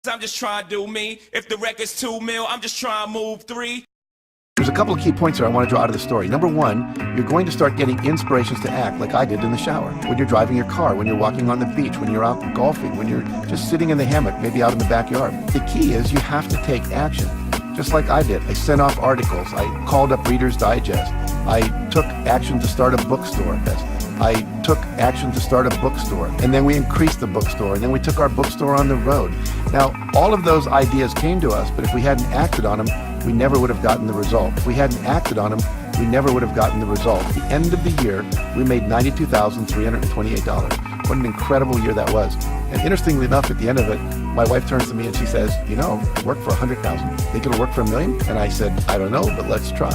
I'm just trying to do me. If the record's 2 mil, I'm just trying to move 3. There's a couple of key points that I want to draw out of the story. Number one, you're going to start getting inspirations to act like I did in the shower. When you're driving your car, when you're walking on the beach, when you're out golfing, when you're just sitting in the hammock, maybe out in the backyard. The key is you have to take action, just like I did. I sent off articles. I called up Reader's Digest. I took action to start a bookstore. I took action to start a bookstore, and then we increased the bookstore, and then we took our bookstore on the road. Now, all of those ideas came to us, but if we hadn't acted on them, we never would have gotten the result. If we hadn't acted on them, we never would have gotten the result. At the end of the year, we made $92,328. What an incredible year that was. And interestingly enough, at the end of it, my wife turns to me and she says, you know, work for $100,000. Think it'll work for $1 million? And I said, I don't know, but let's try.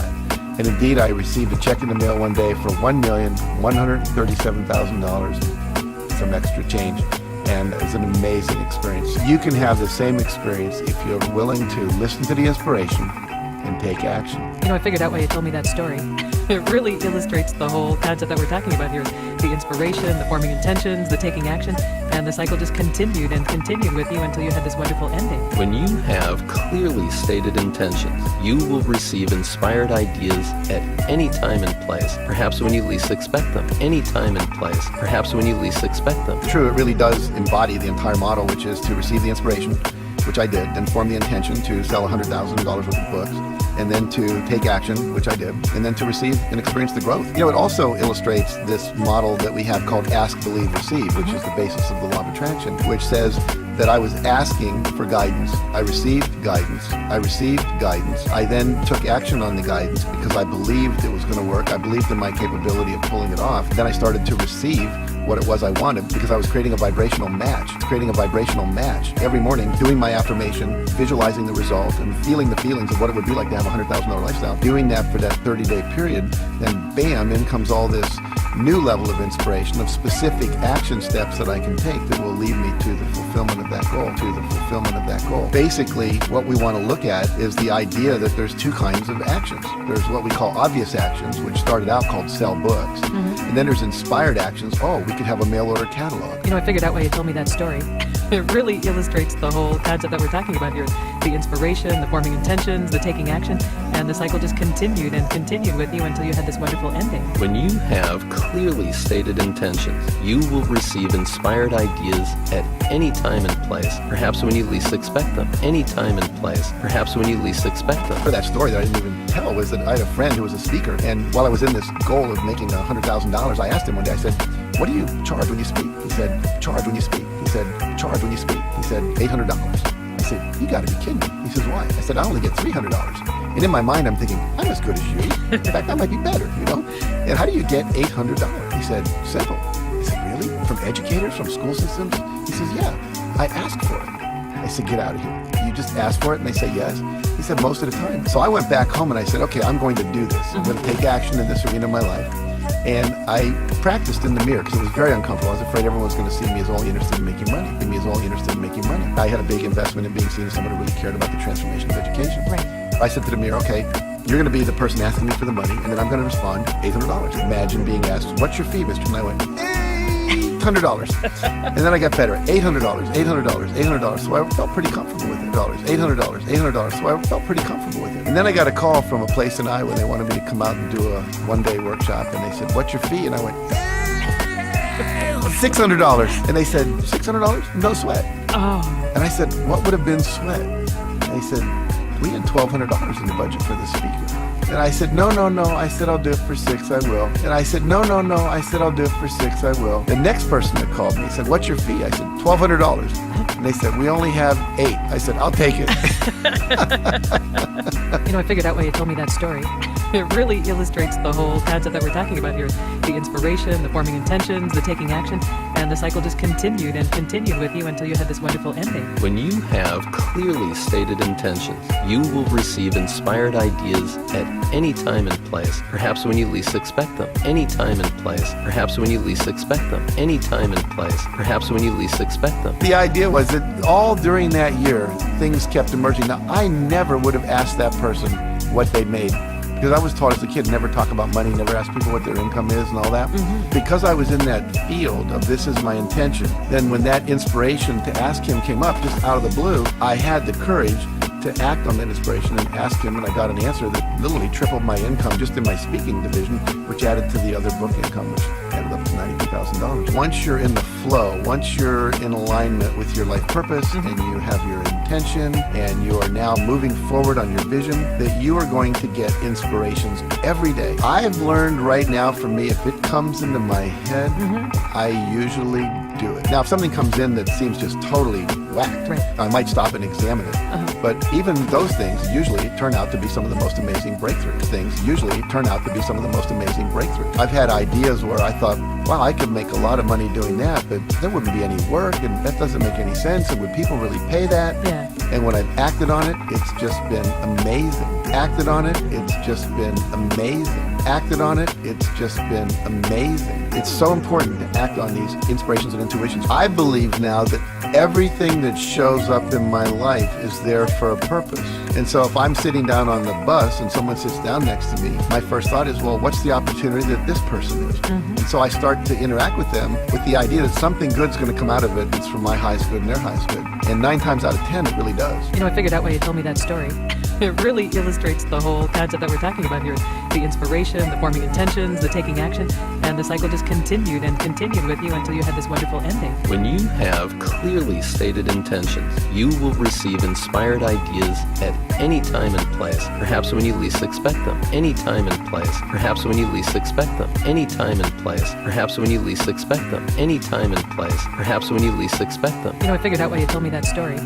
And indeed, I received a check in the mail one day for $1,137,000, some extra change, and it was an amazing experience. You can have the same experience if you're willing to listen to the inspiration and take action. You know, I figured out why you told me that story. It really illustrates the whole concept that we're talking about here. The inspiration, the forming intentions, the taking action, and the cycle just continued and continued with you until you had this wonderful ending. When you have clearly stated intentions, you will receive inspired ideas at any time and place, perhaps when you least expect them. Any time and place, perhaps when you least expect them. True, it really does embody the entire model, which is to receive the inspiration, which I did, then form the intention to sell $100,000 worth of books, and then to take action, which I did, and then to receive and experience the growth. You know, it also illustrates this model that we have called Ask, Believe, Receive, which is the basis of the law of attraction, which says that I was asking for guidance. I received guidance. I received guidance. I then took action on the guidance because I believed it was going to work. I believed in my capability of pulling it off. Then I started to receive what it was I wanted because I was creating a vibrational match. Every morning, doing my affirmation, visualizing the result, and feeling the feelings of what it would be like to have a $100,000 lifestyle. Doing that for that 30-day period, then bam, in comes all this new level of inspiration of specific action steps that I can take that will lead me to the fulfillment of that goal, Basically, what we want to look at is the idea that there's two kinds of actions. There's what we call obvious actions, which started out called sell books. And then there's inspired actions. Oh, we could have a mail order catalog. You know, I figured out why you told me that story. It really illustrates the whole concept that we're talking about here. The inspiration, the forming intentions, the taking action, and the cycle just continued and continued with you until you had this wonderful ending. When you have clearly stated intentions, you will receive inspired ideas at any time and place, perhaps when you least expect them. Any time and place, perhaps when you least expect them. For that story that I didn't even tell was that I had a friend who was a speaker, and while I was in this goal of making $100,000, I asked him one day, I said, what do you charge when you speak? He said, charge when you speak. He said, charge when you speak. He said, $800. I said, you gotta be kidding me. He says, why? I said, I only get $300. And in my mind, I'm thinking, I'm as good as you. In fact, I might be better, you know? And how do you get $800? He said, simple. I said, really? From educators, from school systems? He says, yeah, I asked for it. I said, get out of here. You just ask for it and they say yes? He said, most of the time. So I went back home and I said, okay, I'm going to do this. I'm going to take action in this arena of my life. And I practiced in the mirror because it was very uncomfortable. I was afraid everyone was going to see me as only interested in making money. I had a big investment in being seen as someone who really cared about the transformation of education. Right. I said to the mirror, okay, you're going to be the person asking me for the money, and then I'm going to respond, $800. Imagine being asked, what's your fee, mister? And I went, $800. And then I got better, $800. So I felt pretty comfortable with it. $800. So I felt pretty comfortable with it. And then I got a call from a place in Iowa. They wanted me to come out and do a one-day workshop. And they said, what's your fee? And I went, $600. And they said, $600? No sweat. Oh. And I said, what would have been sweat? And they said, we had $1,200 in the budget for this speaker. And I said, no. I said, I'll do it for $6, I will. And I said, no. I said, I'll do it for $6, I will. The next person that called me said, what's your fee? I said, $1,200. And they said, we only have 8. I said, I'll take it. You know, I figured out why you told me that story. It really illustrates the whole concept that we're talking about here. The inspiration, the forming intentions, the taking action, and the cycle just continued and continued with you until you had this wonderful ending. When you have clearly stated intentions, you will receive inspired ideas at any time and place, perhaps when you least expect them. Any time and place, perhaps when you least expect them. Any time and place, perhaps when you least expect them. The idea was that all during that year, things kept emerging. Now, I never would have asked that person what they made Because I was taught as a kid, never talk about money, never ask people what their income is and all that. Because I was in that field of this is my intention, then when that inspiration to ask him came up just out of the blue, I had the courage to act on that inspiration and ask him, and I got an answer that literally tripled my income just in my speaking division, which added to the other book income, which added up to $92,000. Once you're in the flow, once you're in alignment with your life purpose and you have your intention and you are now moving forward on your vision, that you are going to get inspirations every day. I've learned right now for me, if it comes into my head, I usually do it. Now, if something comes in that seems just totally whacked, I might stop and examine it. But even those things usually turn out to be some of the most amazing breakthroughs. I've had ideas where I thought, wow, I could make a lot of money doing that, but there wouldn't be any work, and that doesn't make any sense, and would people really pay that? And when I've acted on it, it's just been amazing. Acted on it, it's just been amazing. Acted on it, it's just been amazing. It's so important to act on these inspirations and intuitions. I believe now that everything that shows up in my life is there for a purpose. And so if I'm sitting down on the bus and someone sits down next to me, my first thought is, well, what's the opportunity that this person is? And so I start to interact with them with the idea that something good's going to come out of it. It's for my highest good and their highest good. And 9 times out of 10, it really does. You know, I figured out why you told me that story. It really illustrates the whole concept that we're talking about here. The inspiration, the forming intentions, the taking action, and the cycle just continued and continued with you until you had this wonderful ending. When you have clearly stated intentions, you will receive inspired ideas at any time and place, perhaps when you least expect them. Any time and place, perhaps when you least expect them. Any time and place, perhaps when you least expect them. Any time and place, perhaps when you least expect them. You know, I figured out why you told me that story.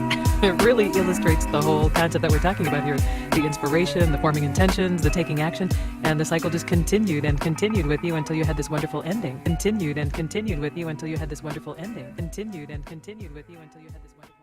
It really illustrates the whole concept that we're talking about here. The inspiration, the forming intentions, the taking action, and the cycle just continued and continued with you until you had this wonderful ending. Continued and continued with you until you had this wonderful ending. Continued and continued with you until you had this wonderful